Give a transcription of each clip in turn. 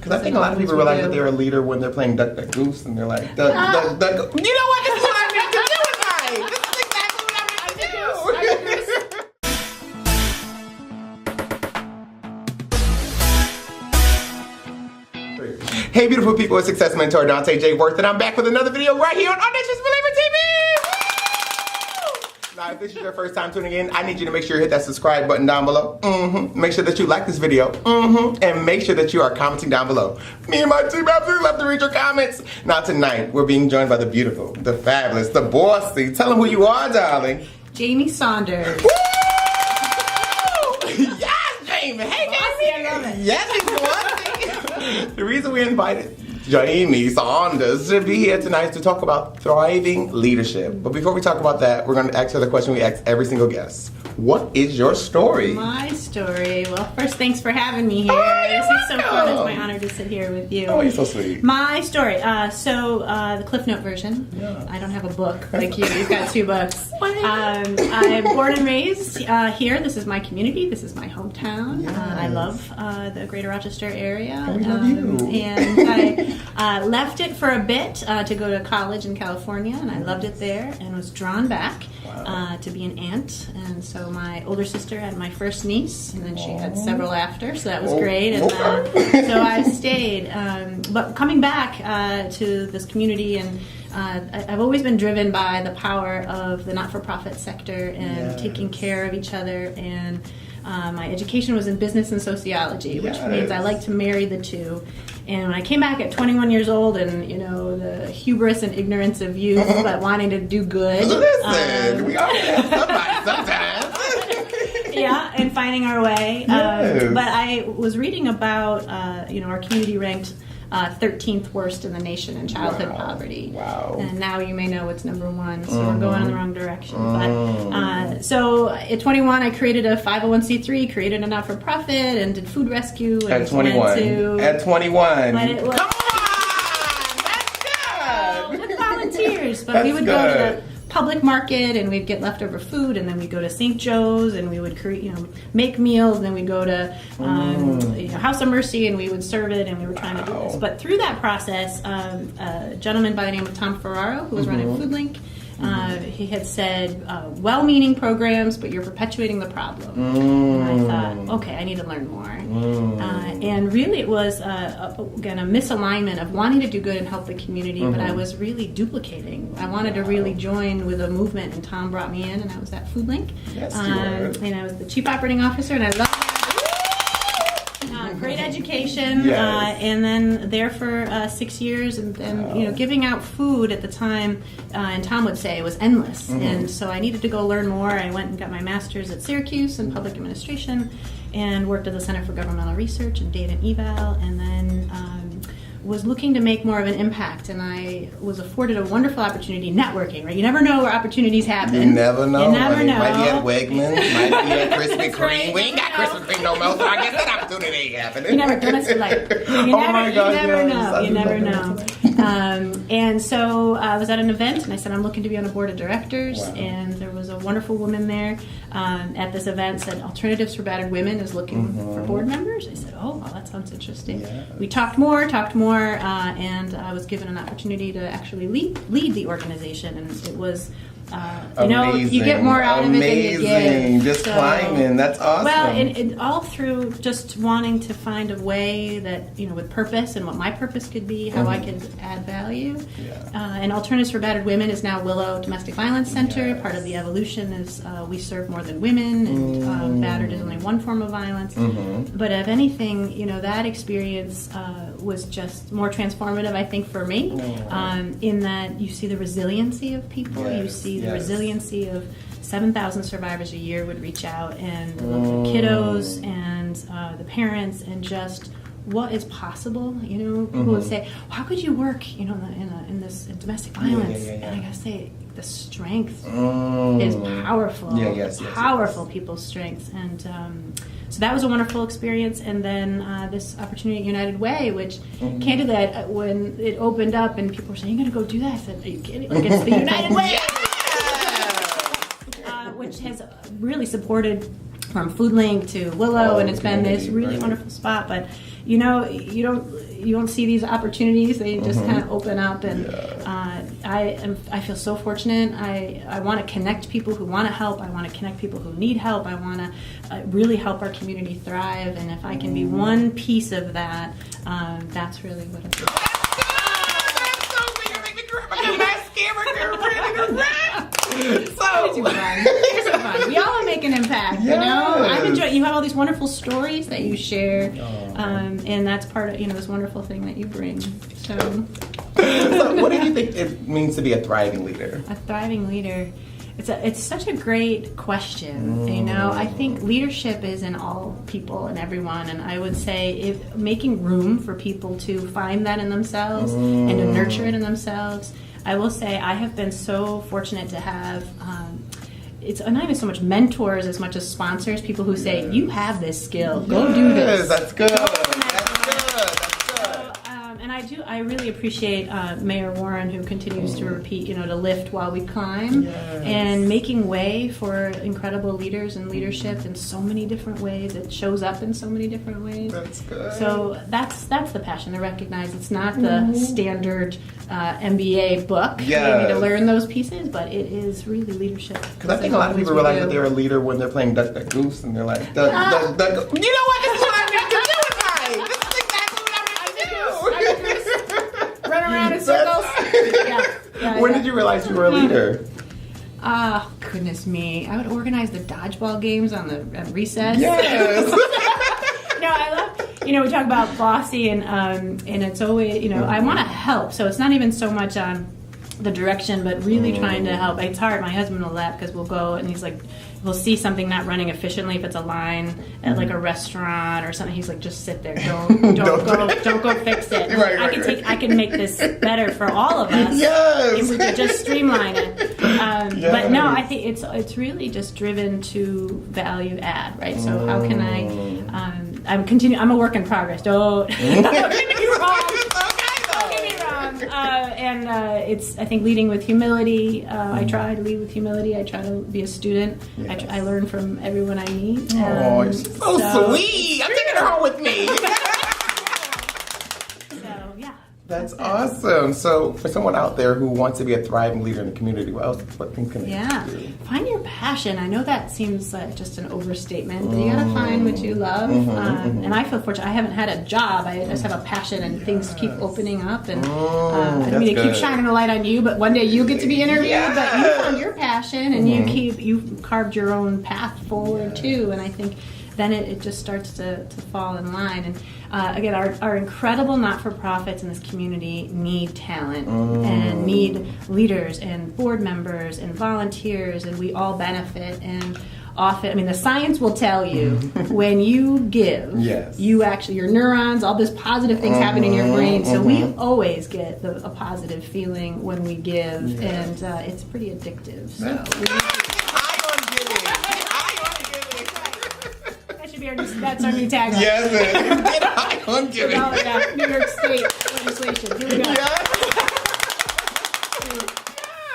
Because I think a lot of people realize that they're a leader when they're playing Duck, Duck, Goose, and they're like, Duck, Duck, Duck. You know what? This is what I meant to do tonight. This is exactly what I meant to do. Hey, beautiful people, it's Success Mentor Dante J. Worth, and I'm back with another video right here on Audacious Believer TV. Now, if this is your first time tuning in, I need you to make sure you hit that subscribe button down below. Make sure that you like this video. And make sure that you are commenting down below. Me and my team absolutely love to read your comments. Now, tonight, we're being joined by the beautiful, the fabulous, the bossy. Tell them who you are, darling. Jaime Saunders. Woo! Yes, Jaime. Hey, Jaime. I love it. Yes, he's bossy. The reason we invited Jaime Saunders to be here tonight is to talk about thriving leadership. But before we talk about that, we're going to ask her the question we ask every single guest. What is your story? My story. Well, first, thanks for having me here. This is so fun. It's my honor to sit here with you. Oh, you're so sweet. My story. The Cliff Note version. Yeah. I don't have a book like you. You've got 2 books. I'm born and raised here. This is my community. This is my hometown. Yes. I love the greater Rochester area. And we love you. And I left it for a bit to go to college in California, and I loved it there and was drawn back to be an aunt. And so my older sister had my first niece, and then she had several after, so that was great. And so I stayed. But coming back to this community, and I've always been driven by the power of the not-for-profit sector and taking care of each other. And my education was in business and sociology, which means I like to marry the two. And when I came back at 21 years old, and the hubris and ignorance of youth, but wanting to do good. Listen, we all have somebody sometimes. Yeah, and finding our way. Yes. But I was reading about, our community ranked 13th worst in the nation in childhood poverty. Wow. And now you may know it's #1, so we're going in the wrong direction. But so at 21, I created a 501c3, created a not-for-profit, and did food rescue. And at 21. At 21. But it was, come on! That's good! With volunteers. But we would go to the public market, and we'd get leftover food, and then we'd go to St. Joe's, and we would create, make meals, and then we'd go to House of Mercy, and we would serve it, and we were trying to do this. But through that process, a gentleman by the name of Tom Ferraro, who was running FoodLink, he had said, well-meaning programs, but you're perpetuating the problem. And I thought, okay, I need to learn more. And really it was, again, a misalignment of wanting to do good and help the community, but I was really duplicating. I wanted to really join with a movement, and Tom brought me in, and I was at FoodLink. Yes, and I was the chief operating officer, and I loved it. Great education, and then there for 6 years, and giving out food at the time, and Tom would say, was endless. And so I needed to go learn more. I went and got my master's at Syracuse in public administration, and worked at the Center for Governmental Research and Data and Eval, and then was looking to make more of an impact, and I was afforded a wonderful opportunity networking, right? You never know where opportunities happen. You never know. You never know. Might be at Wegmans, might be at Krispy Kreme. Right. We ain't got Krispy Kreme no more, so I guess that opportunity ain't happening. You never know. You never know. And so I was at an event, and I said, I'm looking to be on a board of directors, and there was a wonderful woman there at this event, said Alternatives for Battered Women is looking for board members. I said, oh, well, that sounds interesting. We talked more, and I was given an opportunity to actually lead the organization, and it was you get more out of it than you give. Just climbing. That's awesome. Well, and all through just wanting to find a way that, with purpose and what my purpose could be, how I could add value. And Alternatives for Battered Women is now Willow Domestic Violence Center. Part of the evolution is we serve more than women, and battered is only one form of violence. But if anything, that experience was just more transformative, I think, for me, in that you see the resiliency of people, you see the resiliency of 7,000 survivors a year would reach out and look at the kiddos and the parents, and just what is possible. People would say, well, how could you work in domestic violence? And I gotta say, the strength is powerful. Powerful people's strengths. And so that was a wonderful experience. And then this opportunity at United Way, which candidly, when it opened up and people were saying, you're going to go do that? I said, are you kidding? Like, it's the United Way! Which has really supported from Food Link to Willow, and it's been this really right. wonderful spot. But you don't see these opportunities; they just kind of open up. And I feel so fortunate. I want to connect people who want to help. I want to connect people who need help. I want to really help our community thrive. And if I can be one piece of that, that's really what I'm doing. It's fun. We all make an impact, you know. I've enjoyed. You have all these wonderful stories that you share, and that's part of this wonderful thing that you bring. So what do you think it means to be a thriving leader? A thriving leader. It's such a great question. You know, I think leadership is in all people and everyone, and I would say making room for people to find that in themselves and to nurture it in themselves. I will say I have been so fortunate to have, it's not even so much mentors as much as sponsors, people who say, you have this skill, go do this. That's good. And I really appreciate Mayor Warren, who continues to repeat, to lift while we climb, and making way for incredible leaders and leadership in so many different ways. It shows up in so many different ways. That's good. So that's the passion, to recognize it's not the standard MBA book. You need to learn those pieces, but it is really leadership. Because I think a lot of people realize that they're a leader when they're playing Duck, Duck, Goose, and they're like, Duck, Duck, Duck. You know what? This is what I meant to do tonight. This is exactly what I meant to do. Run around in circles. When did you realize you were a leader? Oh, goodness me. I would organize the dodgeball games on the recess. Yes. I love, we talk about bossy and it's always, I want to help. So it's not even so much on the direction, but really trying to help. It's hard. My husband will laugh because we'll go and he's like, we'll see something not running efficiently if it's a line at like a restaurant or something. He's like, just sit there. Don't go fix it. I can make this better for all of us if we could just streamline it. But no, I think it's really just driven to value add, right? So how can I'm a work in progress. Don't get me wrong. It's, I think, leading with humility. I try to lead with humility. I try to be a student. I learn from everyone I meet. Oh, you're so sweet. I'm taking her home with me. That's awesome. So for someone out there who wants to be a thriving leader in the community, what things can they do? Find your passion. I know that seems like just an overstatement, but you gotta find what you love. And I feel fortunate. I haven't had a job. I just have a passion, and things keep opening up. And I don't mean to keep shining a light on you, but one day you get to be interviewed. But you found your passion, and you carved your own path forward too. And I think then it just starts to fall in line. And again, our incredible not-for-profits in this community need talent and need leaders and board members and volunteers, and we all benefit. And often, the science will tell you when you give, you actually, your neurons, all this positive things happen in your brain. So we always get a positive feeling when we give, and it's pretty addictive. So. That's our new tagline. Yes, get high on giving. New York State legislation. Here we go.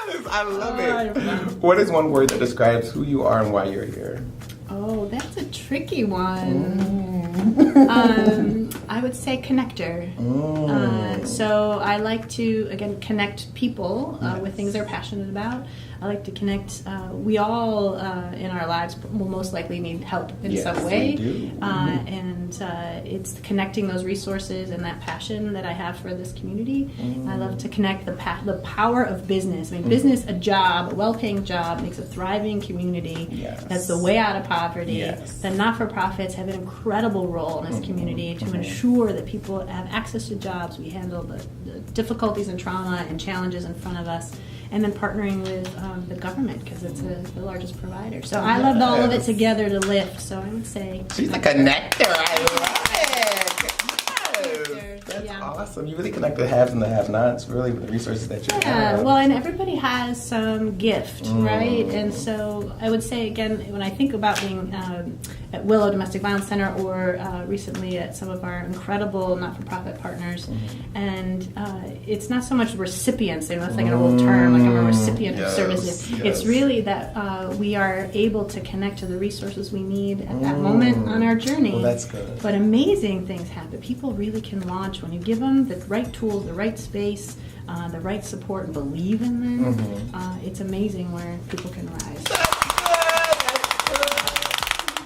Yes, I love it. What is one word that describes who you are and why you're here? Oh, that's a tricky one. I would say connector. So I like to, again, connect people with things they're passionate about. I like to connect. We all in our lives will most likely need help in some way. We do. And it's connecting those resources and that passion that I have for this community. I love to connect the power of business. Business, a job, a well-paying job, makes a thriving community. That's the way out of poverty. The not-for-profits have an incredible role in this community to ensure that people have access to jobs. We handle the difficulties and trauma and challenges in front of us. And then partnering with the government, because it's the largest provider. So I loved all of it together to lift. So I would say she's a connector. I love it. That's awesome. You really connect the haves and the have-nots, really, with the resources that you have. Well, and everybody has some gift, right? And so I would say, again, when I think about being at Willow Domestic Violence Center or recently at some of our incredible not-for-profit partners, and it's not so much recipients, that's like an old term, like I'm a recipient of services. It's really that we are able to connect to the resources we need at that moment on our journey. Well, that's good. But amazing things happen. People really can launch when you give them the right tools, the right space, the right support, and believe in them. It's amazing where people can rise.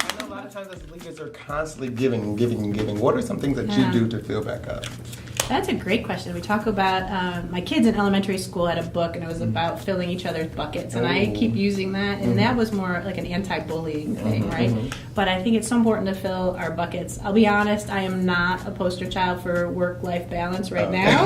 I know a lot of times as leaders are constantly giving and giving and giving. What are some things that you do to fill back up? That's a great question. We talk about my kids in elementary school had a book, and it was about filling each other's buckets, and I keep using that, and that was more like an anti-bullying thing, right? But I think it's so important to fill our buckets. I'll be honest, I am not a poster child for work-life balance right now.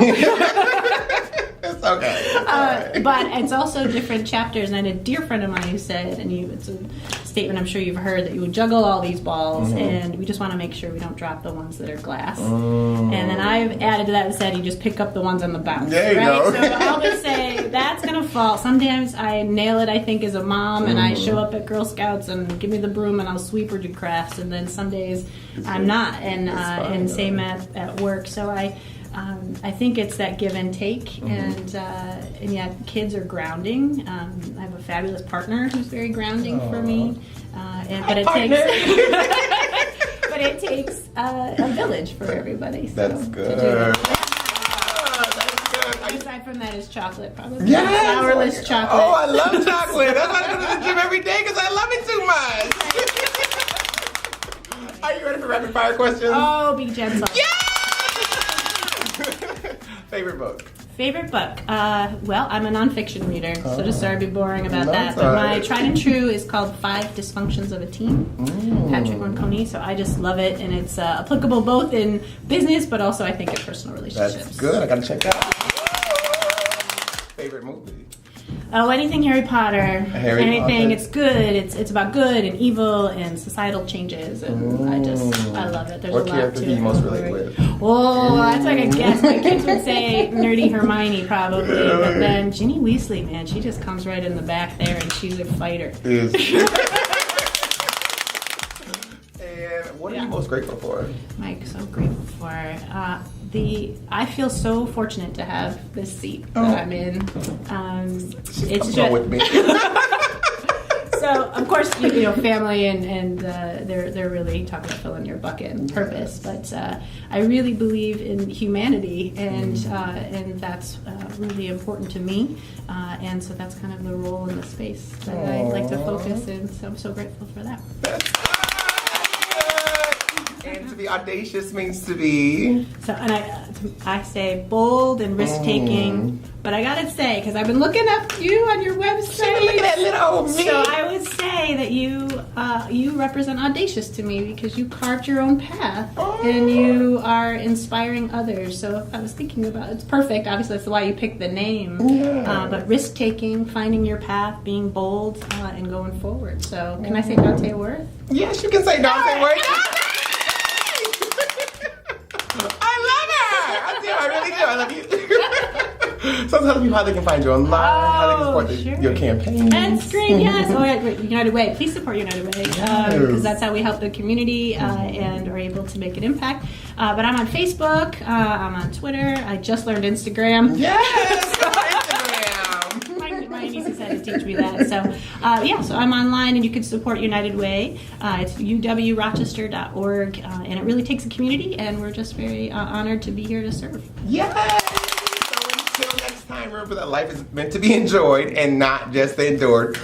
It's okay. But it's also different chapters, and I had a dear friend of mine who said, and it's a statement I'm sure you've heard, that you would juggle all these balls, and we just want to make sure we don't drop the ones that are glass. And then I've added to that and said you just pick up the ones on the bounce. There you go. So I'll just say that's going to fall. Sometimes I nail it, I think, as a mom, and I show up at Girl Scouts and give me the broom and I'll sweep or do crafts, and then some days I'm not, and same at work. So I think it's that give and take, and yet kids are grounding. I have a fabulous partner who's very grounding for me, but it takes a village for everybody. So, that's good. Aside from that is chocolate, probably. Yes! Flourless chocolate. Oh, I love chocolate. That's why I go to the gym every day, because I love it too much. Are you ready for rapid fire questions? Oh, be gentle. Yeah! Favorite book? Favorite book? Well, I'm a nonfiction reader, so just sorry to be boring about that. But my tried and true is called 5 Dysfunctions of a Team, Patrick Lencioni. So I just love it, and it's applicable both in business, but also I think in personal relationships. That's good. I gotta check that out. Favorite movie? Oh, anything Harry Potter. Anything. Potter. It's good. It's about good and evil and societal changes, and I love it. There's what a lot character to do you it. most relate with? Oh, that's like a guess. My kids would say nerdy Hermione probably, but then Ginny Weasley, man, she just comes right in the back there, and she's a fighter. And what are you most grateful for? Mike, so grateful for. I feel so fortunate to have this seat that I'm in. It's just with me. So, of course, you know, family and they're really talking about filling your bucket and purpose. But I really believe in humanity, and that's really important to me. And so that's kind of the role in the space that I like to focus in. So I'm so grateful for that. And to be audacious means to be. So, and I say bold and risk-taking, but I gotta say, because I've been looking up you on your website. Look at that little old me. So I would say that you represent audacious to me, because you carved your own path and you are inspiring others. So I was thinking about, it's perfect. Obviously, that's why you picked the name. But risk-taking, finding your path, being bold, and going forward. So can I say Dante Worth? Yes, you can say Dante Worth. I really do. I love you. So tell people how they can find you online, how they can support your campaign. That's great, yes. Oh, yeah, United Way. Please support United Way, because that's how we help the community and are able to make an impact. But I'm on Facebook. I'm on Twitter. I just learned Instagram. Yes! Instagram! My nieces had to teach me that. So, so I'm online, and you can support United Way. It's uwrochester.org, and it really takes a community, and we're just very honored to be here to serve. Yes! So until next time, remember that life is meant to be enjoyed and not just endured.